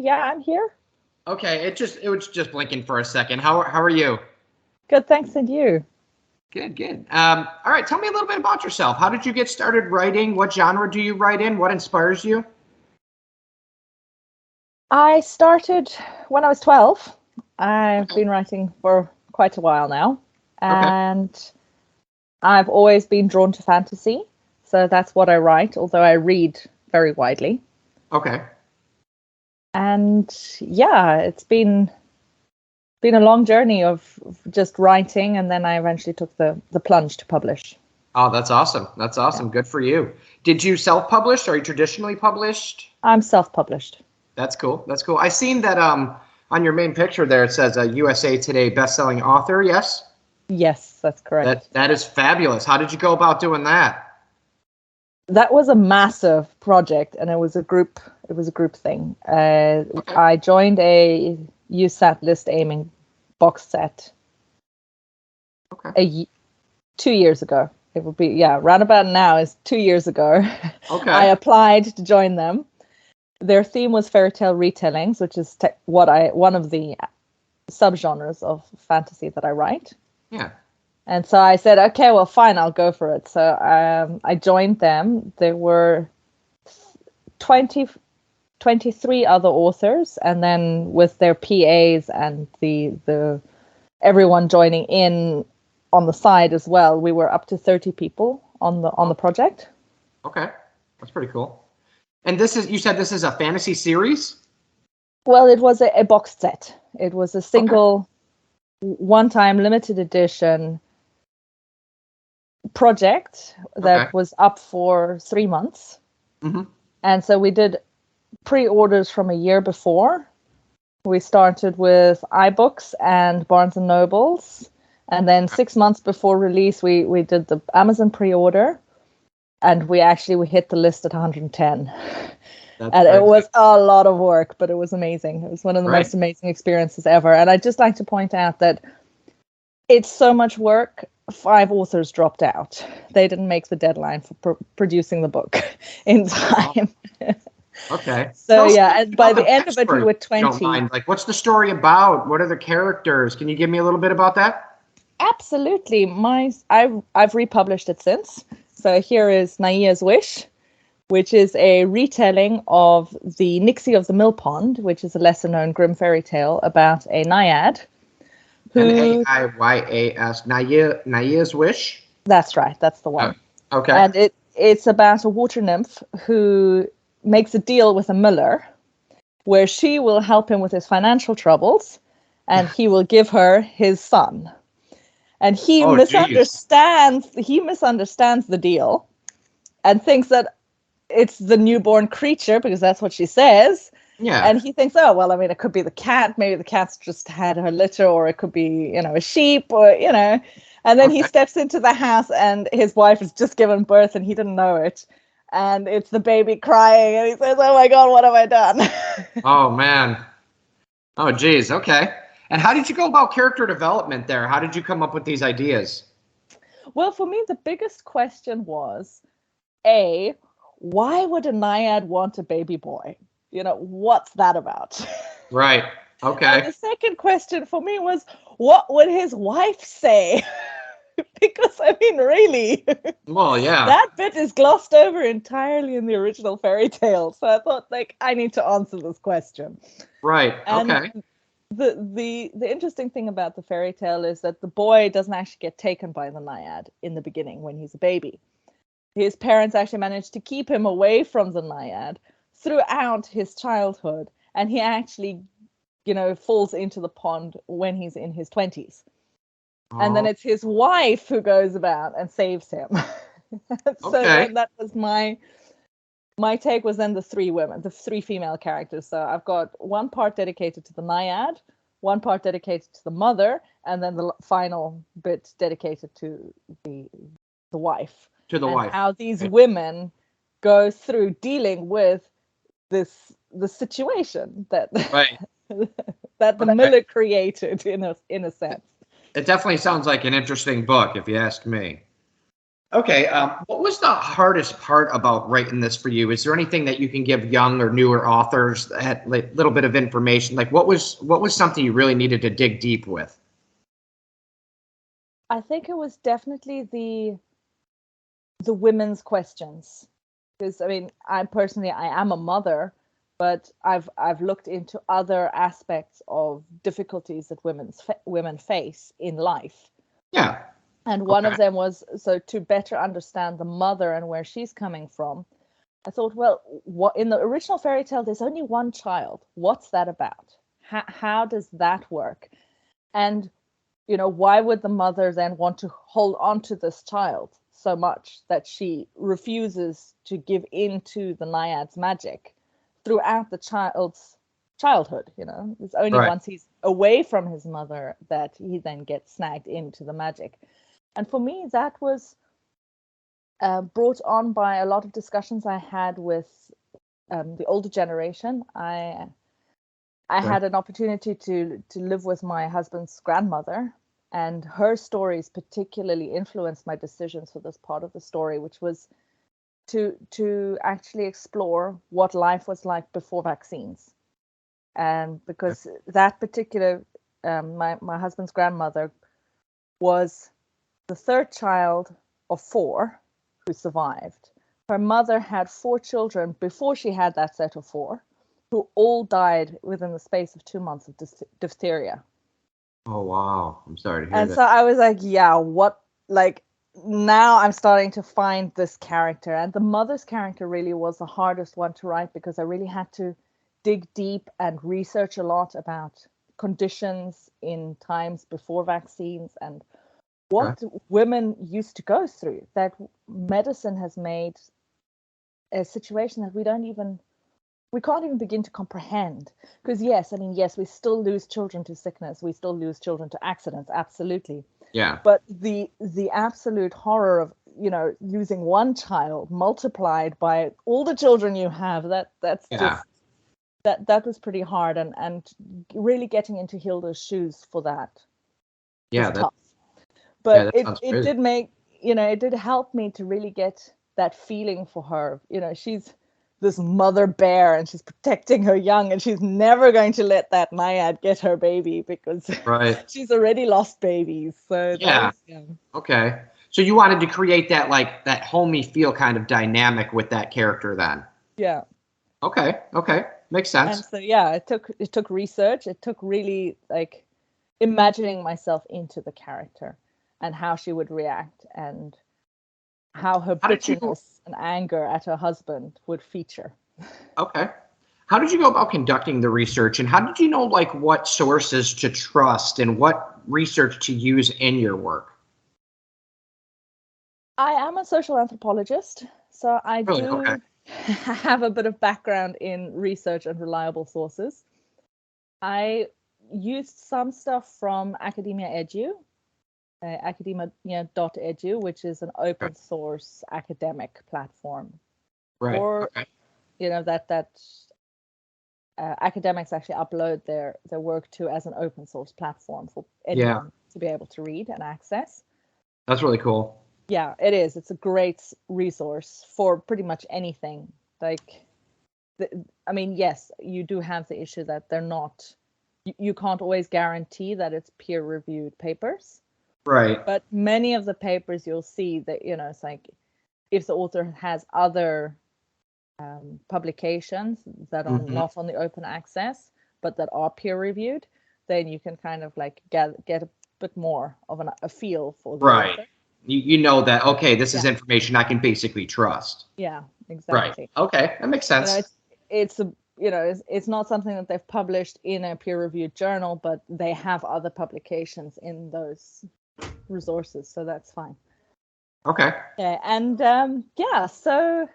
Yeah, I'm here. Okay, it was just blinking for a second. How are you? Good, thanks, and you? Good. All right, tell me a little bit about yourself. How did you get started writing? What genre do you write in? What inspires you? I started when I was 12. I've been writing for quite a while now, and I've always been drawn to fantasy, so that's what I write, although I read very widely. Okay. And yeah, it's been a long journey of just writing, and then I eventually took the plunge to publish. Oh, that's awesome. That's awesome. Yeah. Good for you. Did you self-publish? Are you traditionally published? I'm self-published. That's cool. I seen that on your main picture there it says a USA Today best-selling author, yes? Yes, that's correct. That is fabulous. How did you go about doing that? That was a massive project, and it was a group thing. I joined a USAT list aiming box set 2 years ago. It would be, roundabout now is 2 years ago. Okay. I applied to join them. Their theme was fairy tale retellings, which is one of the subgenres of fantasy that I write. Yeah. And so I said, okay, well, fine, I'll go for it. So I joined them. There were 23 other authors, and then with their PAs and the everyone joining in on the side as well, we were up to 30 people on the project. Okay, that's pretty cool. And you said this is a fantasy series? Well, it was a box set. It was a single, one-time limited edition project that was up for 3 months. Mm-hmm. And so we did pre-orders from a year before. We started with iBooks and Barnes and Nobles, and then 6 months before release we did the Amazon pre-order, and we hit the list at 110. It was a lot of work, but it was amazing. It was one of the most amazing experiences ever. And I'd just like to point out that it's so much work. 5 authors dropped out. They didn't make the deadline for producing the book in time. Okay. So and by the end of it, we were 20. Don't mind. Like, what's the story about? What are the characters? Can you give me a little bit about that? Absolutely. I've republished it since. So here is Naia's Wish, which is a retelling of the Nixie of the Mill Pond, which is a lesser-known grim fairy tale about a naiad. Naias. Naia's Wish? That's right. That's the one. Oh, okay. And it's about a water nymph who makes a deal with a miller where she will help him with his financial troubles, and he will give her his son. And he misunderstands the deal and thinks that it's the newborn creature, because that's what she says. Yeah. And he thinks, oh, well, I mean, it could be the cat. Maybe the cat's just had her litter, or it could be, a sheep, or, And then he steps into the house, and his wife has just given birth, and he didn't know it. And it's the baby crying, and he says, oh my God, what have I done? Oh, man. Oh, geez. Okay. And how did you go about character development there? How did you come up with these ideas? Well, for me, the biggest question was, why would a naiad want a baby boy? What's that about? Right. Okay. And the second question for me was, what would his wife say? Because, I mean, really. Well, yeah. That bit is glossed over entirely in the original fairy tale. So I thought, I need to answer this question. Right. And okay. The interesting thing about the fairy tale is that the boy doesn't actually get taken by the naiad in the beginning when he's a baby. His parents actually manage to keep him away from the naiad throughout his childhood, and he actually, falls into the pond when he's in his 20s. And then it's his wife who goes about and saves him. So then that was my take was then the 3 female characters. So I've got one part dedicated to the naiad, one part dedicated to the mother, and then the final bit dedicated to the wife. To the wife. How these women go through dealing with the situation that that the miller created in a sense. It definitely sounds like an interesting book, if you ask me. Okay. What was the hardest part about writing this for you? Is there anything that you can give young or newer authors that like little bit of information? Like what was something you really needed to dig deep with? I think it was definitely the women's questions, because I mean, I am a mother, but I've looked into other aspects of difficulties that women face in life. Yeah. And one of them was, so to better understand the mother and where she's coming from, I thought, well, what in the original fairy tale, there's only one child. What's that about? How does that work? And, why would the mother then want to hold on to this child so much that she refuses to give in to the Naiad's magic throughout the child's childhood? It's only once he's away from his mother that he then gets snagged into the magic. And for me, that was brought on by a lot of discussions I had with the older generation. I had an opportunity to live with my husband's grandmother, and her stories particularly influenced my decisions for this part of the story, which was to actually explore what life was like before vaccines. And because that particular, my husband's grandmother was the third child of 4 who survived. Her mother had 4 children before she had that set of 4, who all died within the space of 2 months of diphtheria. Oh, wow. I'm sorry to hear and that. So I was like, yeah, what, like, now I'm starting to find this character. And the mother's character really was the hardest one to write, because I really had to dig deep and research a lot about conditions in times before vaccines and what women used to go through, that medicine has made a situation that we can't even begin to comprehend. Because yes, we still lose children to sickness, we still lose children to accidents, absolutely. Yeah. But the absolute horror of losing one child multiplied by all the children you have, that's just that was pretty hard, and really getting into Hilda's shoes for that was tough. But it did make, it did help me to really get that feeling for her. She's this mother bear and she's protecting her young, and she's never going to let that Naiad get her baby, because she's already lost babies. So okay. So you wanted to create that, like, that homey feel kind of dynamic with that character then? Yeah. Okay. Makes sense. And so it took research. It took really like imagining myself into the character and how she would react, and how her bitterness and anger at her husband would feature. Okay. How did you go about conducting the research, and how did you know, like, what sources to trust and what research to use in your work? I am a social anthropologist, so I do have a bit of background in research and reliable sources. I used some stuff from Academia Edu, academia.edu, which is an open source academic platform. That academics actually upload their work to as an open source platform for anyone to be able to read and access. That's really cool. Yeah, it is. It's a great resource for pretty much anything. Yes, you do have the issue that they're not, you can't always guarantee that it's peer-reviewed papers. Right. But many of the papers you'll see that, it's like, if the author has other publications that are not on the open access, but that are peer-reviewed, then you can kind of like get a bit more of a feel for the author. You know that, okay, this is information I can basically trust. Yeah, exactly. Right. Okay, that makes sense. It's not something that they've published in a peer-reviewed journal, but they have other publications in those resources, so that's fine. Okay. Yeah, and so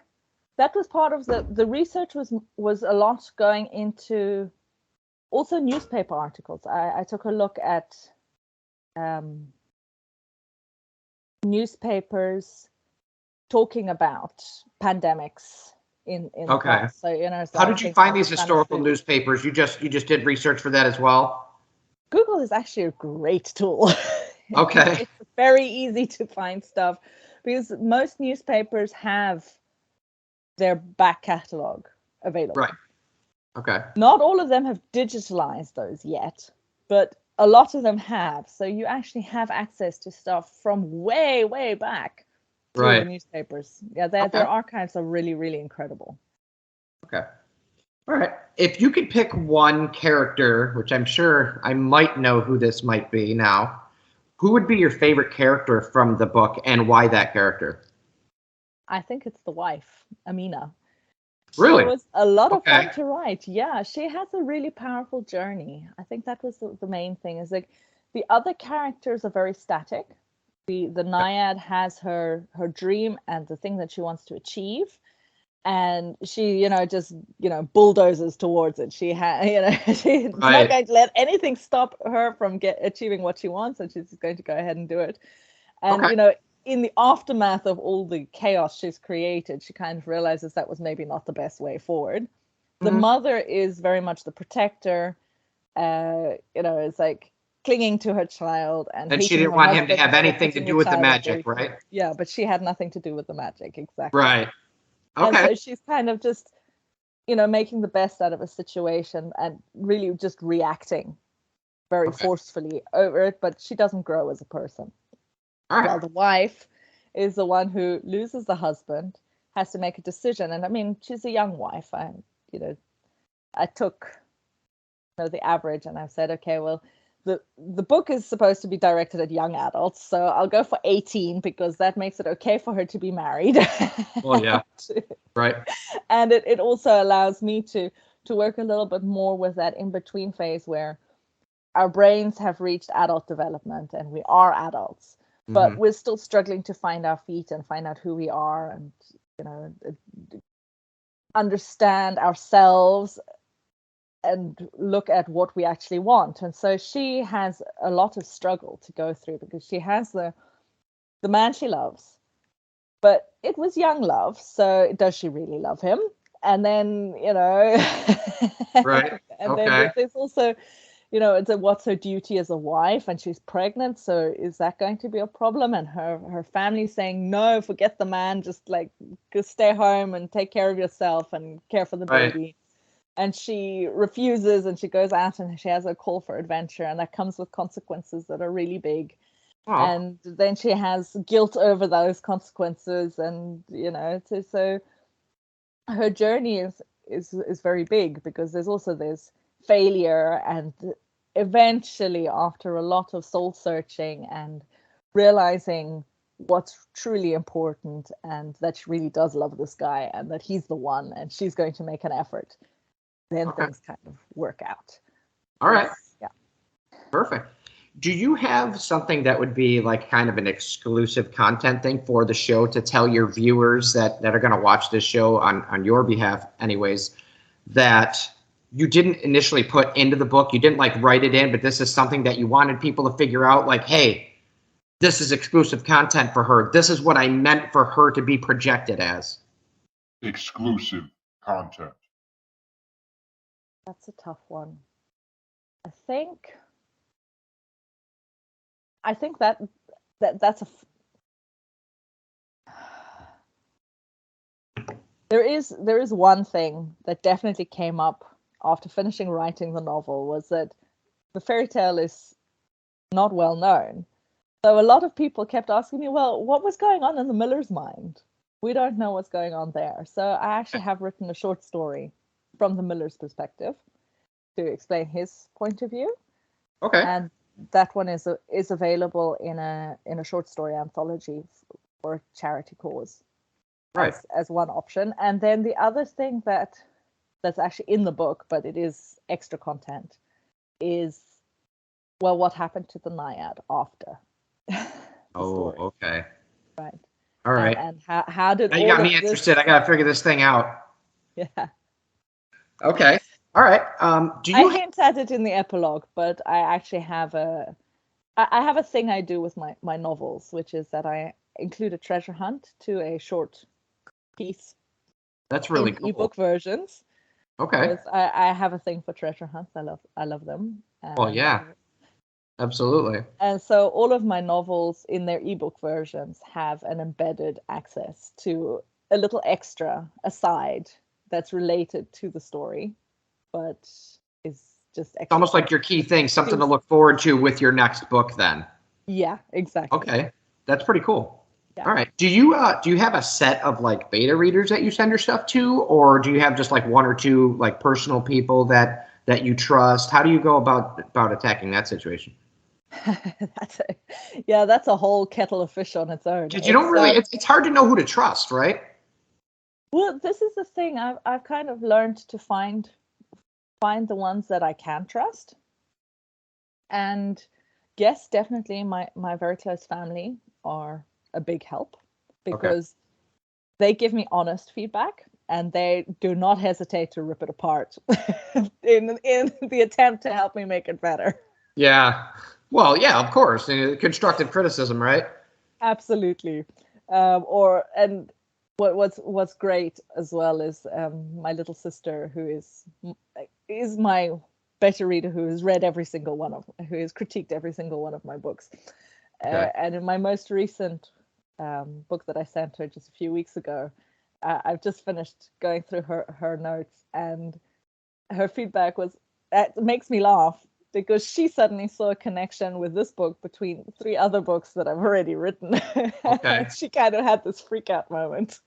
that was part of the research. Was a lot going into also newspaper articles. I took a look at newspapers talking about pandemics in the past. So how did you find these historical newspapers? You just did research for that as well? Google is actually a great tool. Okay. It's very easy to find stuff. because most newspapers have their back catalogue available. Right. Okay. Not all of them have digitalized those yet, but a lot of them have. So you actually have access to stuff from way, way back through the newspapers. Yeah, their archives are really, really incredible. Okay. All right. If you could pick one character, which I'm sure I might know who this might be now, who would be your favorite character from the book and why that character? I think it's the wife, Amina. Really? It was a lot of fun to write. Yeah, she has a really powerful journey. I think that was the main thing. Is like the other characters are very static. The Naiad has her dream and the thing that she wants to achieve, and she just bulldozes towards it. She she's not going to let anything stop her from achieving what she wants, and she's just going to go ahead and do it. And in the aftermath of all the chaos she's created, she kind of realizes that was maybe not the best way forward. The mother is very much the protector. It's like clinging to her child, and she didn't want him to have anything to do with the magic, right? Yeah, but she had nothing to do with the magic, exactly. Right. Okay. And so she's kind of just, making the best out of a situation and really just reacting very forcefully over it, but she doesn't grow as a person. All right. Well, the wife is the one who loses the husband, has to make a decision. And I mean, she's a young wife. I took the average and I said, okay, well, the book is supposed to be directed at young adults, so I'll go for 18 because that makes it okay for her to be married. Well, yeah. Right. And it also allows me to work a little bit more with that in-between phase where our brains have reached adult development and we are adults. But we're still struggling to find our feet and find out who we are and, understand ourselves and look at what we actually want. And so she has a lot of struggle to go through because she has the man she loves, but it was young love. So does she really love him? And then, right. And then there's also, it's what's her duty as a wife, and she's pregnant. So is that going to be a problem? And her family saying, no, forget the man, just stay home and take care of yourself and care for the baby. And she refuses and she goes out and she has a call for adventure, and that comes with consequences that are really big. And then she has guilt over those consequences, and so her journey is very big because there's failure, and eventually after a lot of soul searching and realizing what's truly important and that she really does love this guy and that he's the one and she's going to make an effort, then things kind of work out. All right. Yeah. Perfect. Do you have something that would be like kind of an exclusive content thing for the show to tell your viewers that are going to watch this show on your behalf anyways, that you didn't initially put into the book? You didn't write it in, but this is something that you wanted people to figure out, hey, this is exclusive content for her. This is what I meant for her to be projected as. Exclusive content. That's a tough one. I think that's there is one thing that definitely came up after finishing writing the novel, was that the fairy tale is not well known. So a lot of people kept asking me, well, what was going on in the miller's mind? We don't know what's going on there. So I actually have written a short story from the miller's perspective to explain his point of view. Okay. And that one is available in a short story anthology for a charity cause, right, as one option. And then the other thing that's actually in the book, but it is extra content, is, well, what happened to the Naiad after Oh, story. Okay. Right. All right. And how did now you got me interested. I got to figure this thing out. Yeah. Okay. All right. I hint at it in the epilogue, but I actually have I have a thing I do with my novels, which is that I include a treasure hunt to a short piece. That's really in cool. Ebook versions. Okay. I have a thing for treasure hunts. I love them. Well, yeah. Absolutely. And so all of my novels in their ebook versions have an embedded access to a little extra aside that's related to the story, but is just It's almost like your key thing, something to look forward to with your next book then. Yeah, exactly. Okay. That's pretty cool. Yeah. All right. Do you have a set of like beta readers that you send your stuff to, or do you have just like one or two like personal people that you trust? How do you go about attacking that situation? That's a whole kettle of fish on its own. Because you don't really, it's hard to know who to trust, right? Well, this is the thing. I've kind of learned to find the ones that I can trust. And yes, definitely my very close family are a big help because they give me honest feedback and they do not hesitate to rip it apart in the attempt to help me make it better. Yeah. Well, yeah, of course. Constructive criticism, right? Absolutely. And what's great as well is my little sister, who is my beta reader, who has critiqued every single one of my books. And in my most recent book that I sent her just a few weeks ago, I've just finished going through her notes, and her feedback makes me laugh because she suddenly saw a connection with this book between 3 other books that I've already written. Okay. She kind of had this freak out moment.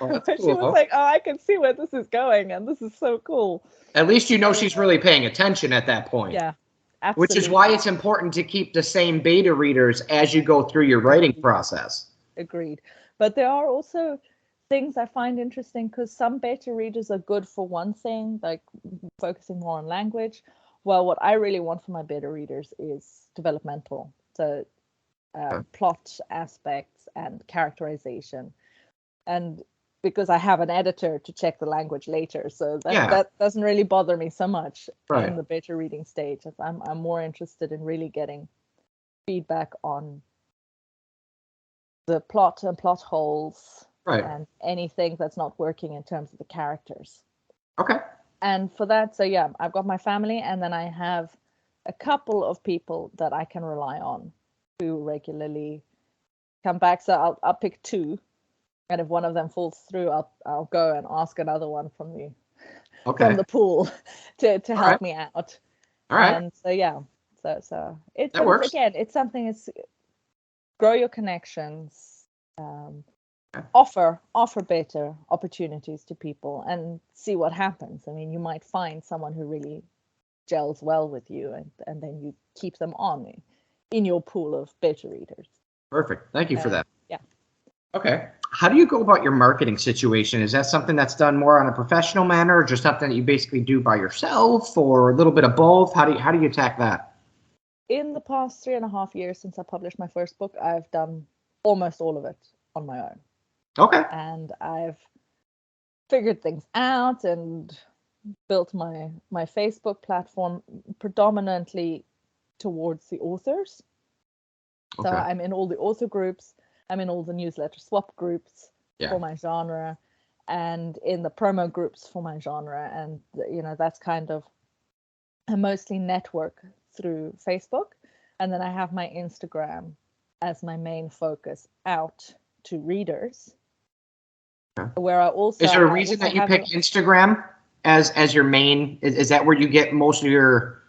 Well, that's She cool. was like, "Oh, I can see where this is going, and this is so cool." At least you know she's really paying attention at that point. Yeah, absolutely. Which is why it's important to keep the same beta readers as you go through your writing process. Agreed. But there are also things I find interesting because some beta readers are good for one thing, like focusing more on language. Well, what I really want for my beta readers is developmental, so plot aspects and characterization. And because I have an editor to check the language later, so that doesn't really bother me so much in the beta reading stage. I'm more interested in really getting feedback on the plot and plot holes and anything that's not working in terms of the characters. Okay. And for that, so yeah, I've got my family, and then I have a couple of people that I can rely on who regularly come back. So I'll pick 2, and if one of them falls through, I'll go and ask another one from the pool to help me out. All right. And so yeah, so that works. Again, it's something. It's grow your connections. Offer better opportunities to people and see what happens. I mean, you might find someone who really gels well with you, and then you keep them on in your pool of beta readers. Perfect. Thank you for that. Yeah. Okay. How do you go about your marketing situation? Is that something that's done more on a professional manner, or just something that you basically do by yourself, or a little bit of both? How do you attack that? In the past 3.5 years since I published my first book, I've done almost all of it on my own. Okay. And I've figured things out and built my Facebook platform predominantly towards the authors. So I'm in all the author groups. I'm in all the newsletter swap groups for my genre, and in the promo groups for my genre. And, that's kind of I mostly network through Facebook. And then I have my Instagram as my main focus out to readers. Where I also is there a reason that you pick Instagram as your main? Is that where you get most of your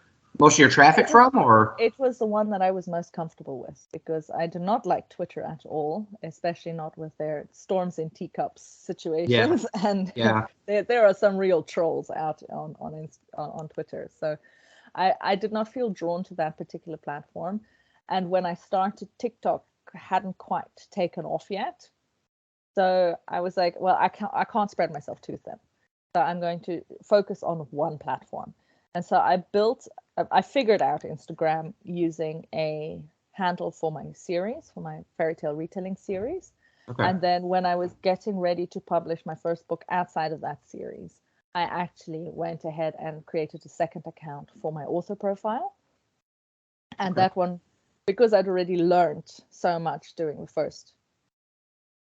traffic from, or? It was the one that I was most comfortable with, because I do not like Twitter at all, especially not with their storms in teacups situations. Yeah. And there are some real trolls out on Twitter. So I did not feel drawn to that particular platform. And when I started, TikTok hadn't quite taken off yet. So I was like, well, I can't spread myself too thin. So I'm going to focus on one platform. And so I figured out Instagram using a handle for my series, for my fairy tale retelling series. Okay. And then when I was getting ready to publish my first book outside of that series, I actually went ahead and created a second account for my author profile. And that one, because I'd already learned so much doing the first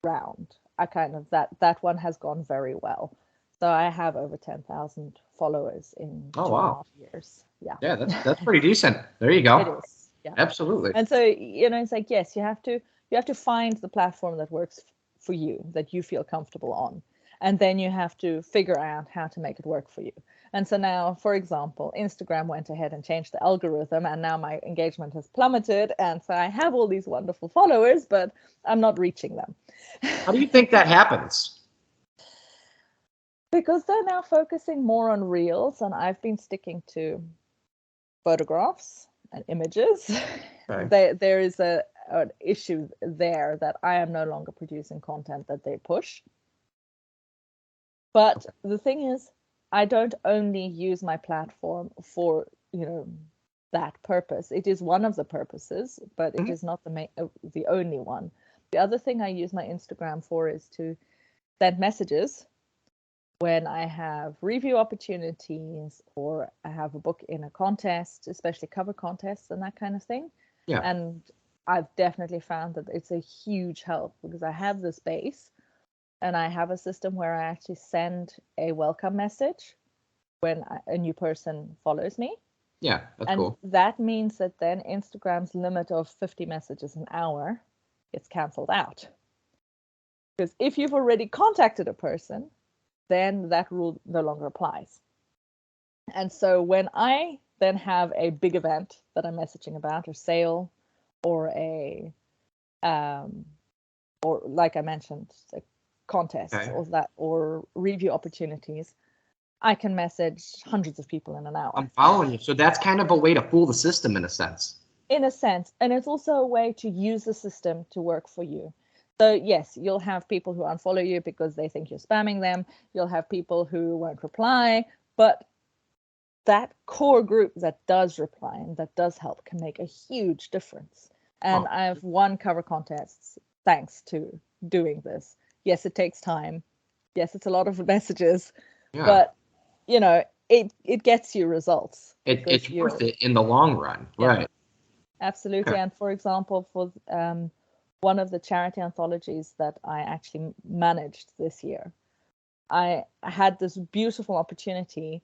round, I kind of that one has gone very well. So I have over 10,000 followers in 2.5 years. Yeah. Yeah, that's pretty decent. There you go. It is. Yeah. Absolutely. And so, it's like, yes, you have to find the platform that works for you, that you feel comfortable on. And then you have to figure out how to make it work for you. And so now, for example, Instagram went ahead and changed the algorithm, and now my engagement has plummeted. And so I have all these wonderful followers, but I'm not reaching them. How do you think that happens? Because they're now focusing more on reels, and I've been sticking to photographs and images. Okay. There is an issue there that I am no longer producing content that they push. But the thing is, I don't only use my platform for, that purpose. It is one of the purposes, but it is not the only one. The other thing I use my Instagram for is to send messages when I have review opportunities, or I have a book in a contest, especially cover contests and that kind of thing. Yeah. And I've definitely found that it's a huge help, because I have the space. And I have a system where I actually send a welcome message when a new person follows me. Yeah, that's cool. That means that then Instagram's limit of 50 messages an hour gets canceled out. Because if you've already contacted a person, then that rule no longer applies. And so when I then have a big event that I'm messaging about, or sale, or or like I mentioned, contests, or review opportunities, I can message hundreds of people in an hour. I'm following you. So that's kind of a way to fool the system in a sense. In a sense. And it's also a way to use the system to work for you. So yes, you'll have people who unfollow you because they think you're spamming them. You'll have people who won't reply, but that core group that does reply and that does help can make a huge difference. And I've won cover contests thanks to doing this. Yes, it takes time. Yes, it's a lot of messages, but it gets you results. It's worth it in the long run, right? Absolutely. And for example, for one of the charity anthologies that I actually managed this year, I had this beautiful opportunity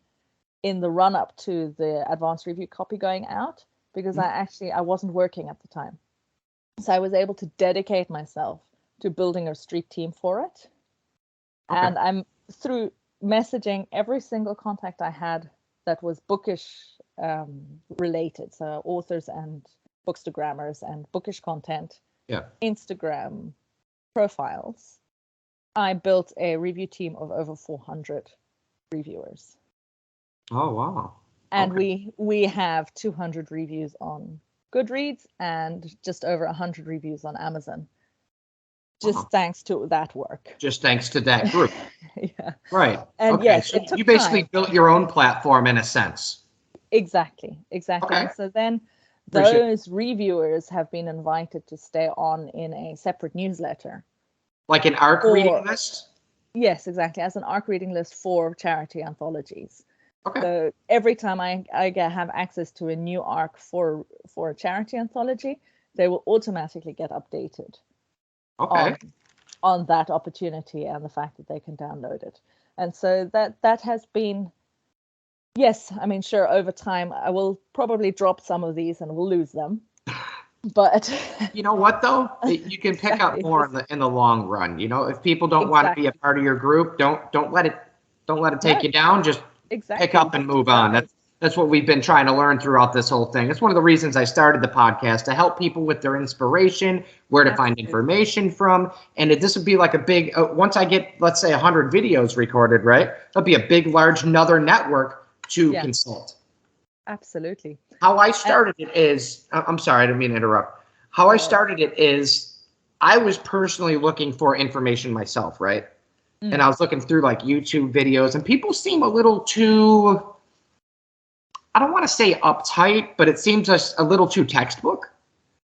in the run up to the advanced review copy going out, because I wasn't working at the time. So I was able to dedicate myself to building a street team for it. And I'm through messaging every single contact I had that was bookish related, so authors and bookstagrammers and bookish content, Instagram profiles. I built a review team of over 400 reviewers. Oh wow. And we have 200 reviews on Goodreads and just over 100 reviews on Amazon. Just thanks to that work. Just thanks to that group. Right. And yes, so you basically built your own platform in a sense. Exactly. And so then those reviewers have been invited to stay on in a separate newsletter. Like an ARC reading list? Yes, exactly. As an ARC reading list for charity anthologies. So every time I have access to a new ARC for a charity anthology, they will automatically get updated on that opportunity and the fact that they can download it. And so that has been, yes, I mean, sure, over time I will probably drop some of these and we'll lose them. But you know what though? You can pick up more in the long run. If people don't want to be a part of your group, don't let it take you down. Just pick up and move on. That's what we've been trying to learn throughout this whole thing. It's one of the reasons I started the podcast, to help people with their inspiration, where to find information from. And this would be like a big, once I get, let's say 100 videos recorded, right? That'll be a big, large, another network to consult. Absolutely. How I started it is, I'm sorry, I didn't mean to interrupt. How I started it is, I was personally looking for information myself, right? And I was looking through like YouTube videos, and people seem a little too, I don't want to say uptight, but it seems a little too textbook.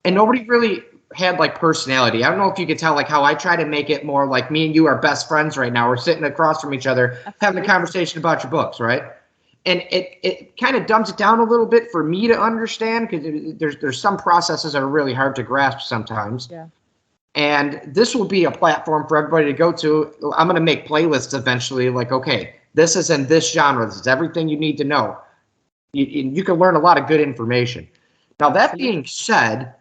And nobody really had like personality. I don't know if you could tell like how I try to make it more like me and you are best friends right now. We're sitting across from each other, having a conversation about your books, right? And it kind of dumbs it down a little bit for me to understand, because there's some processes that are really hard to grasp sometimes. Yeah. And this will be a platform for everybody to go to. I'm going to make playlists eventually, like, okay, this is in this genre. This is everything you need to know. You can learn a lot of good information. Now, that being said,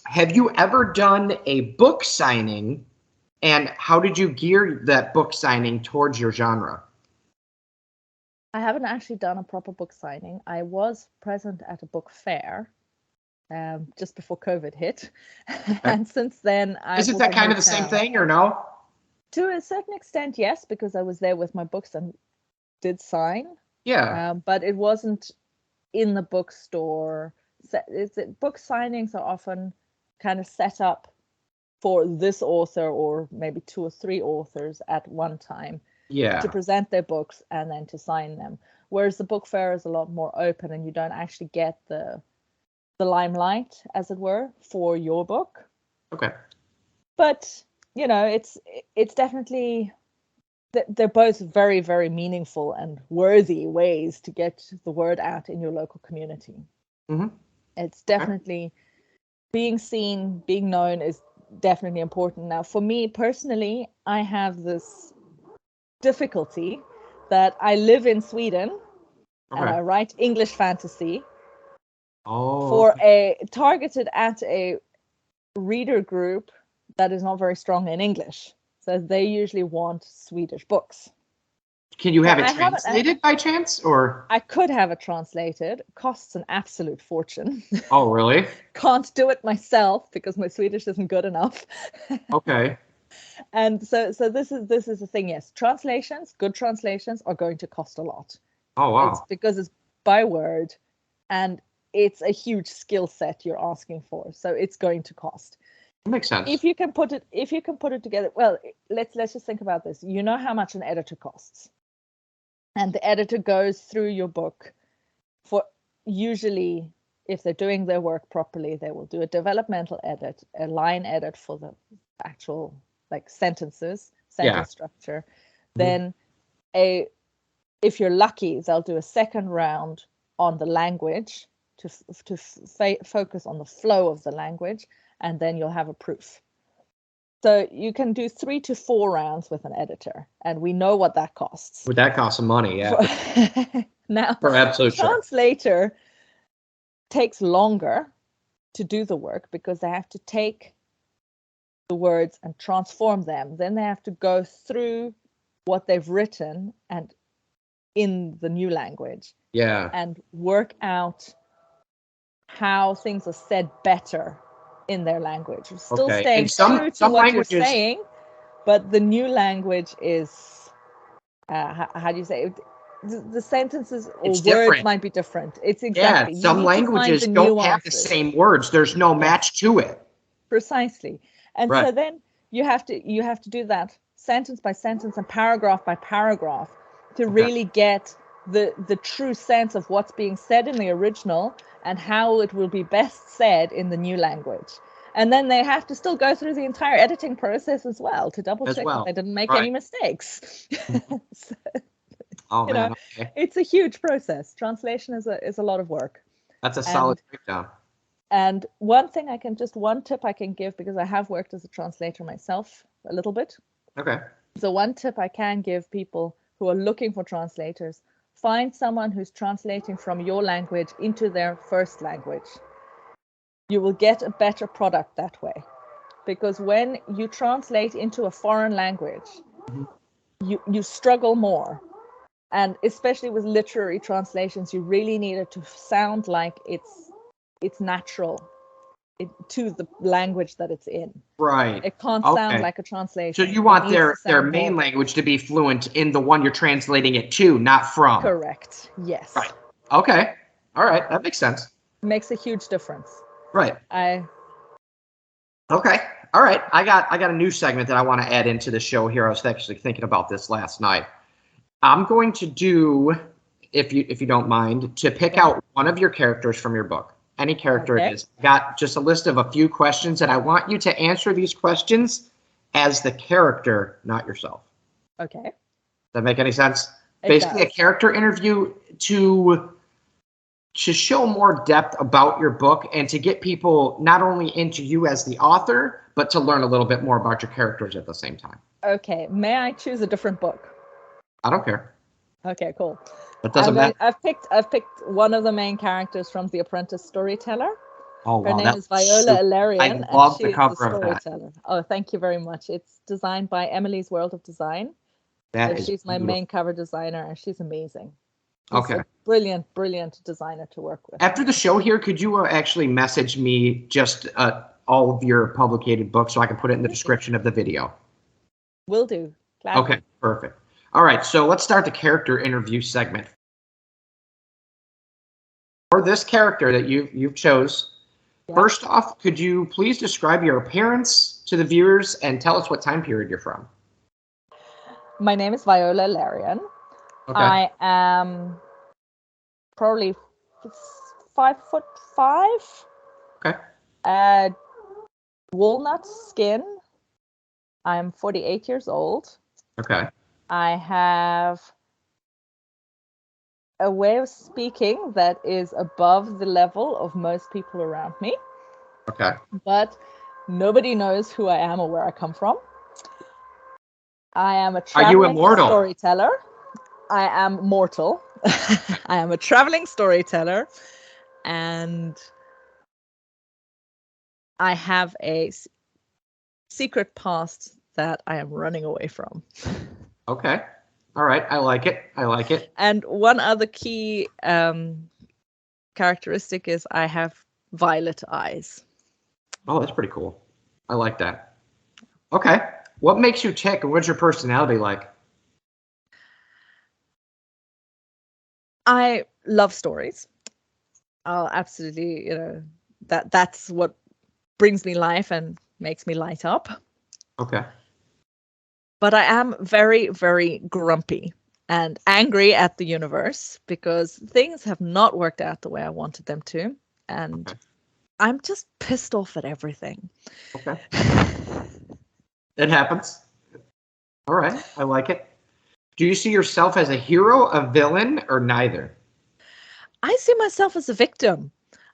have you ever done a book signing, and how did you gear that book signing towards your genre? I haven't actually done a proper book signing. I was present at a book fair just before COVID hit. And since then, Isn't that kind of the same thing, or no? To a certain extent, yes, because I was there with my books and did sign. Yeah. But it wasn't in the bookstore. Book signings are often kind of set up for this author or maybe 2 or 3 authors at one time. Yeah. To present their books and then to sign them. Whereas the book fair is a lot more open and you don't actually get the limelight, as it were, for your book. Okay. But, you know, it's definitely, they're both very, very meaningful and worthy ways to get the word out in your local community. Mm-hmm. It's definitely being seen, being known is definitely important. Now, for me personally, I have this difficulty that I live in Sweden and I write English fantasy targeted at a reader group that is not very strong in English. So they usually want Swedish books. Can you have it translated by chance, or? I could have it translated. It costs an absolute fortune. Oh, really? Can't do it myself because my Swedish isn't good enough. Okay. And so this is the thing. Yes, good translations are going to cost a lot. Oh, wow. It's because it's by word, and it's a huge skill set you're asking for. So it's going to cost. That makes sense. If you can put it together, well, let's just think about this. You know how much an editor costs, and the editor goes through your book for usually, if they're doing their work properly, they will do a developmental edit, a line edit for the actual sentence structure. Then if you're lucky, they'll do a second round on the language to focus on the flow of the language, and then you'll have a proof. So you can do 3 to 4 rounds with an editor, and we know what that costs. Would that cost some money? Yeah. Now, for absolute translator takes longer to do the work because they have to take the words and transform them. Then they have to go through what they've written and in the new language. Yeah. And work out how things are said better in their language. We're still staying true to what you're saying, but the new language is how do you say it? The sentences or words different. Might be different. It's exactly. Yeah, some languages don't have the same words. There's no match to it. Precisely. And so then you have to do that sentence by sentence and paragraph by paragraph to really get the true sense of what's being said in the original and how it will be best said in the new language. And then they have to still go through the entire editing process as well to double check that they didn't make any mistakes. So, it's a huge process. Translation is a lot of work. That's a solid breakdown. And one tip I can give, because I have worked as a translator myself a little bit. Okay. So one tip I can give people who are looking for translators: find someone who's translating from your language into their first language. You will get a better product that way. Because when you translate into a foreign language, you struggle more. And especially with literary translations, you really need it to sound like it's natural to the language that it's in. Right. It can't sound like a translation. So you want their main language to be fluent in the one you're translating it to, not from. Correct. Yes. Right. Okay. All right. That makes sense. Makes a huge difference. Right. Okay. All right. I got a new segment that I want to add into the show here. I was actually thinking about this last night. I'm going to do, if you don't mind, to pick out one of your characters from your book. Any character it is. Got just a list of a few questions, and I want you to answer these questions as the character, not yourself. Okay. Does that make any sense? Basically, a character interview to show more depth about your book and to get people not only into you as the author, but to learn a little bit more about your characters at the same time. Okay. May I choose a different book? I don't care. Okay, cool. But doesn't matter. I've picked one of the main characters from The Apprentice Storyteller. Oh, Her wow, name that's is Viola super- Ilarion, I love and she the is cover the of that. storyteller. Oh, thank you very much. It's designed by Emily's World of Design. That is She's my beautiful. main cover designer, and she's amazing. She's Okay. a brilliant, brilliant designer to work with. After the show here, could you actually message me just all of your publicated books so I can put it in the description of the video? Will do. Gladly. Okay, perfect. All right, so let's start the character interview segment. For this character that you've chose, Yeah. first off, could you please describe your appearance to the viewers and tell us what time period you're from? My name is Viola Ilarion. Okay. I am probably 5'5". Okay. Walnut skin. I'm 48 years old. Okay. I have a way of speaking that is above the level of most people around me, Okay. but nobody knows who I am or where I come from. I am a Are you traveling immortal? storyteller. I am mortal. I am a traveling storyteller, and I have a secret past that I am running away from. Okay. All right. I like it. I like it. And one other key characteristic is I have violet eyes. Oh, that's pretty cool. I like that. Okay. What makes you tick, and what's your personality like? I love stories. I'll absolutely, that's what brings me life and makes me light up. Okay. But I am very, very grumpy and angry at the universe because things have not worked out the way I wanted them to. And Okay. I'm just pissed off at everything. Okay. It happens. All right. I like it. Do you see yourself as a hero, a villain, or neither? I see myself as a victim.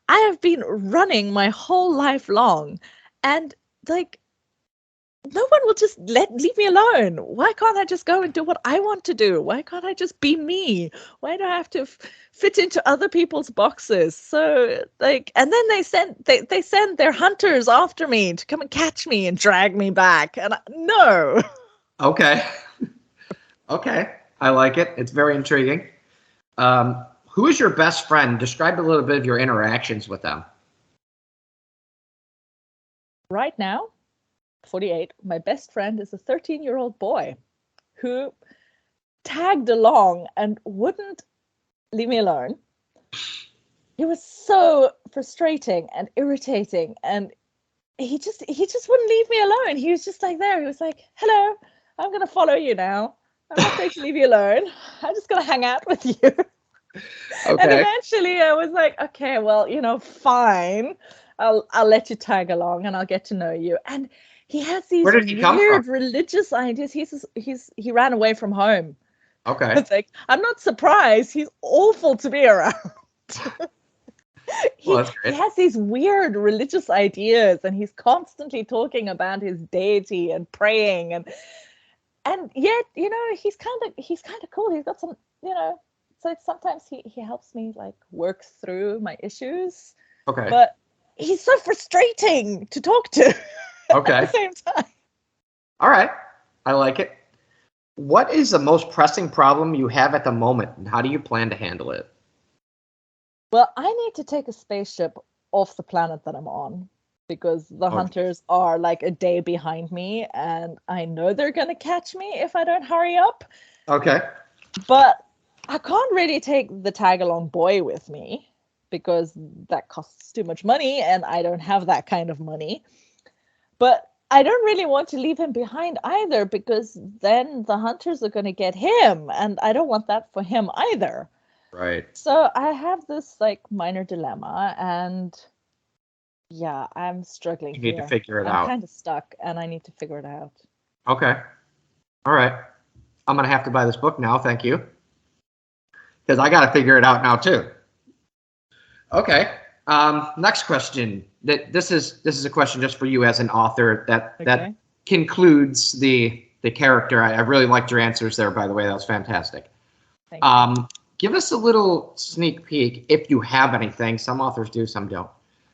I have been running my whole life long, and no one will just leave me alone. Why can't I just go and do what I want to do? Why can't I just be me? Why do I have to fit into other people's boxes? So and then they send their hunters after me to come and catch me and drag me back. And no. Okay. Okay. I like it. It's very intriguing. Who is your best friend? Describe a little bit of your interactions with them. Right now, 48, my best friend is a 13-year-old boy who tagged along and wouldn't leave me alone. He was so frustrating and irritating, and he just wouldn't leave me alone. He was just there. He was like, "Hello, I'm gonna follow you now. I'm not going to leave you alone. I'm just gonna hang out with you." Okay. And eventually I was like, okay, well, fine. I'll let you tag along and I'll get to know you. And he has these Where did he come weird from? religious ideas. He ran away from home. Okay. It's like, I'm not surprised. He's awful to be around. Well, that's great. He has these weird religious ideas, and he's constantly talking about his deity and praying, and yet, he's kind of cool. He's got some, so sometimes he helps me work through my issues. Okay. But he's so frustrating to talk to. Okay. At the same time. All right. I like it. What is the most pressing problem you have at the moment, and how do you plan to handle it? Well, I need to take a spaceship off the planet that I'm on, because the hunters are a day behind me, and I know they're going to catch me if I don't hurry up. Okay. But I can't really take the tag-along boy with me because that costs too much money, and I don't have that kind of money. But I don't really want to leave him behind either, because then the hunters are going to get him, and I don't want that for him either. Right. So I have this minor dilemma, and yeah, I'm struggling. You need to here. figure it I'm out. kind of stuck, and I need to figure it out. Okay. All right. I'm going to have to buy this book now. Thank you. Because I got to figure it out now too. Okay. Next question. This is a question just for you as an author that concludes the character. I really liked your answers there, by the way. That was fantastic. Thank you. give us a little sneak peek, if you have anything. Some authors do, some don't.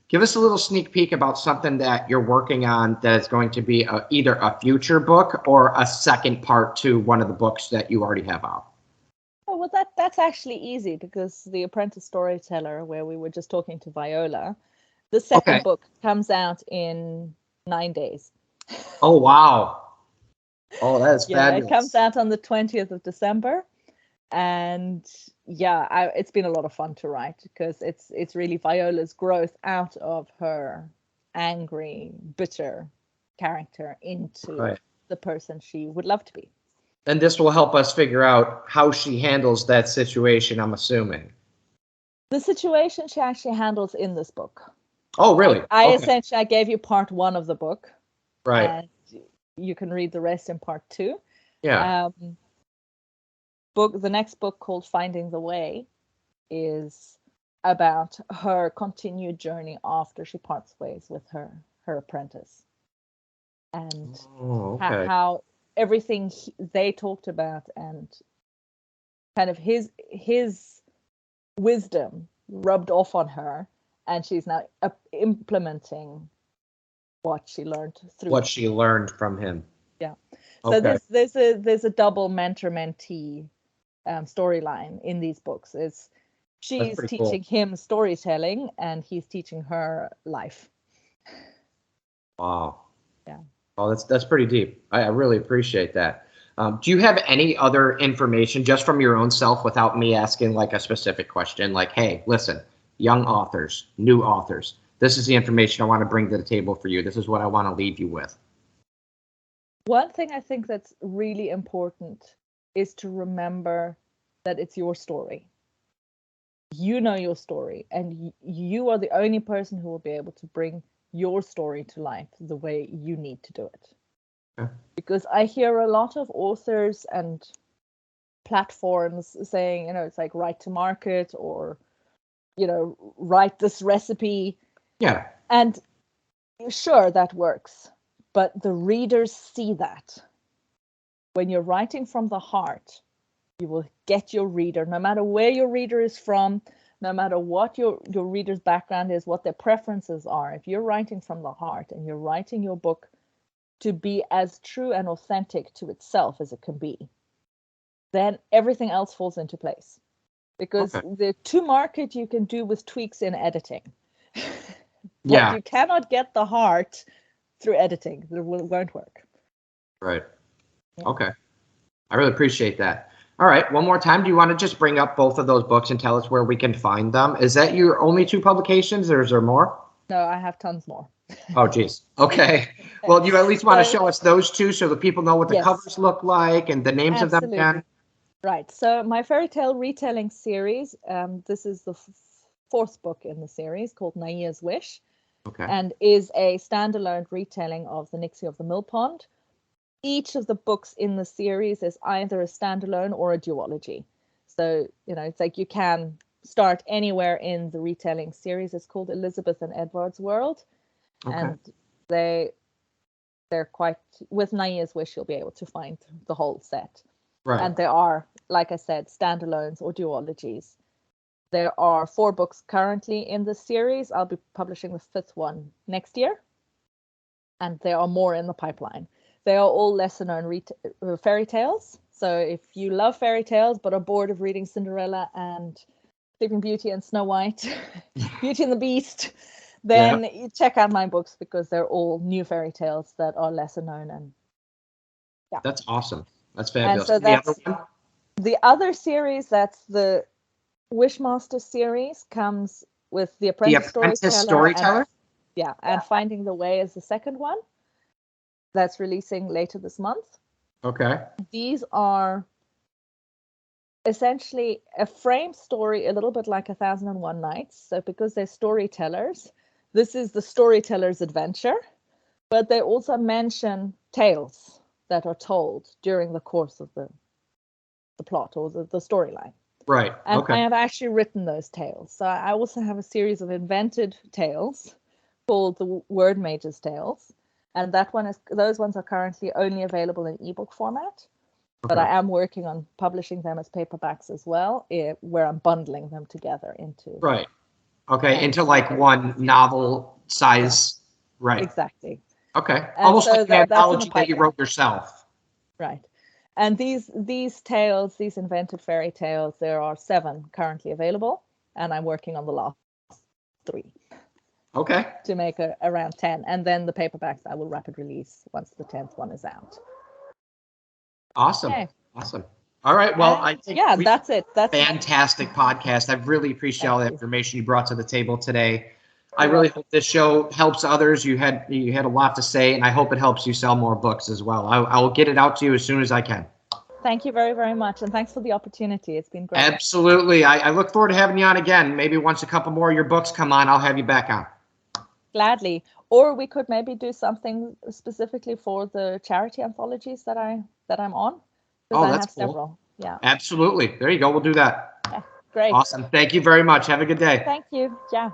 Give us a little sneak peek about something that you're working on that is going to be either a future book or a second part to one of the books that you already have out. Oh, well, that's actually easy, because The Apprentice Storyteller, where we were just talking to Viola, the second book comes out in 9 days. Oh, wow. Oh, that is Yeah, fabulous. it comes out on the 20th of December. And yeah, it's been a lot of fun to write, because it's really Viola's growth out of her angry, bitter character into the person she would love to be. And this will help us figure out how she handles that situation, I'm assuming. The situation she actually handles in this book. Oh, really? I essentially, I gave you part 1 of the book. Right. And you can read the rest in part 2. Yeah. The next book, called Finding the Way, is about her continued journey after she parts ways with her apprentice, and how everything they talked about, and kind of his wisdom rubbed off on her, and she's now implementing what she learned from him. Yeah. So there's a double mentor-mentee storyline in these books. She's teaching him storytelling, and he's teaching her life. Wow. Yeah. Oh, that's pretty deep. I really appreciate that. Do you have any other information just from your own self, without me asking like a specific question? Like, hey, listen, young authors, new authors, this is the information I want to bring to the table for you. This is what I want to leave you with. One thing I think that's really important is to remember that it's your story. You know your story, and you are the only person who will be able to bring your story to life the way you need to do it. Yeah. Because I hear a lot of authors and platforms saying, it's like write to market, or, write this recipe. Yeah. And sure, that works. But the readers see that. When you're writing from the heart, you will get your reader, no matter where your reader is from, no matter what your reader's background is, what their preferences are. If you're writing from the heart, and you're writing your book to be as true and authentic to itself as it can be, then everything else falls into place. Because the to market you can do with tweaks in editing. But you cannot get the heart through editing. It won't work. Right. Yeah. Okay. I really appreciate that. All right. One more time. Do you want to just bring up both of those books and tell us where we can find them? Is that your only 2 publications, or is there more? No, I have tons more. Oh, geez. Okay. Well, you at least want to show us those 2 so that people know what the covers look like and the names of them again. Right. So my fairy tale retelling series, this is the 4th book in the series, called Naia's Wish. Okay. And is a standalone retelling of the Nixie of the Mill Pond. Each of the books in the series is either a standalone or a duology. So, it's like you can start anywhere in the retelling series. It's called Elisabeth and Edvard's World. Okay. And they're quite, with Naia's Wish, you'll be able to find the whole set. Right. And there are, like I said, standalones or duologies. There are 4 books currently in the series. I'll be publishing the 5th one next year. And there are more in the pipeline. They are all lesser-known fairy tales. So if you love fairy tales but are bored of reading Cinderella and Sleeping Beauty and Snow White, Beauty and the Beast, then you check out my books, because they're all new fairy tales that are lesser known. And that's awesome. That's fabulous. And so the other series, that's the Wishmaster series, comes with The Apprentice Storyteller. And Finding the Way is the second one. That's releasing later this month. Okay. These are essentially a frame story, a little bit like 1001 Nights. So because they're storytellers, this is the storyteller's adventure, but they also mention tales that are told during the course of the plot or the storyline. Right. And I have actually written those tales. So I also have a series of invented tales called the Wordmage's Tales. And those ones are currently only available in ebook format. But Okay. I am working on publishing them as paperbacks as well, where I'm bundling them together into. Right. Okay. And Into like one novel size. Right. Exactly. Okay. And Almost so like an that's in the anthology that you pipeline. wrote yourself. Right. And these tales, these invented fairy tales, there are 7 currently available, and I'm working on the last 3 Okay. to make around 10. And then the paperbacks I will rapid release once the 10th one is out. Awesome. Okay. Awesome. All right. Well, And I think that's it. That's fantastic podcast. I really appreciate all the Thank you. information you brought to the table today. I You're really welcome. hope this show helps others. You had a lot to say, and I hope it helps you sell more books as well. I will get it out to you as soon as I can. Thank you very, very much. And thanks for the opportunity. It's been great. Absolutely. I look forward to having you on again. Maybe once a couple more of your books come on, I'll have you back on. Gladly. Or we could maybe do something specifically for the charity anthologies that I'm on. Because I that's have cool. several. Yeah. Absolutely. There you go. We'll do that. Yeah. Great. Awesome. Thank you very much. Have a good day. Thank you. Yeah.